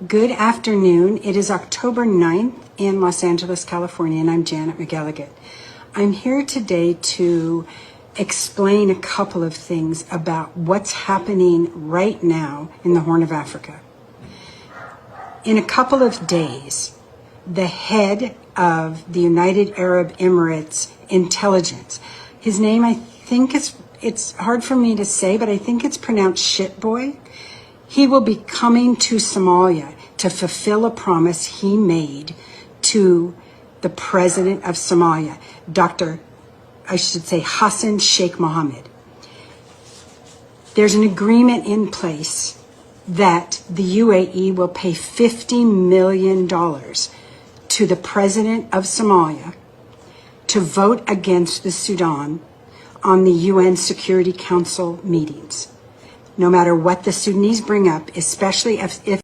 Good afternoon. It is October 9th in Los Angeles, California, and I'm Janet McElligott. I'm here today to explain a couple of things about what's happening right now in the Horn of Africa. In a couple of days, the head of the United Arab Emirates intelligence, his name, I think it's hard for me to say, but I think it's pronounced Shitboy. He will be coming to Somalia to fulfill a promise he made to the president of Somalia, Hassan Sheikh Mohammed. There's an agreement in place that the UAE will pay $50 million to the president of Somalia to vote against the Sudan on the UN Security Council meetings. No matter what the Sudanese bring up, especially if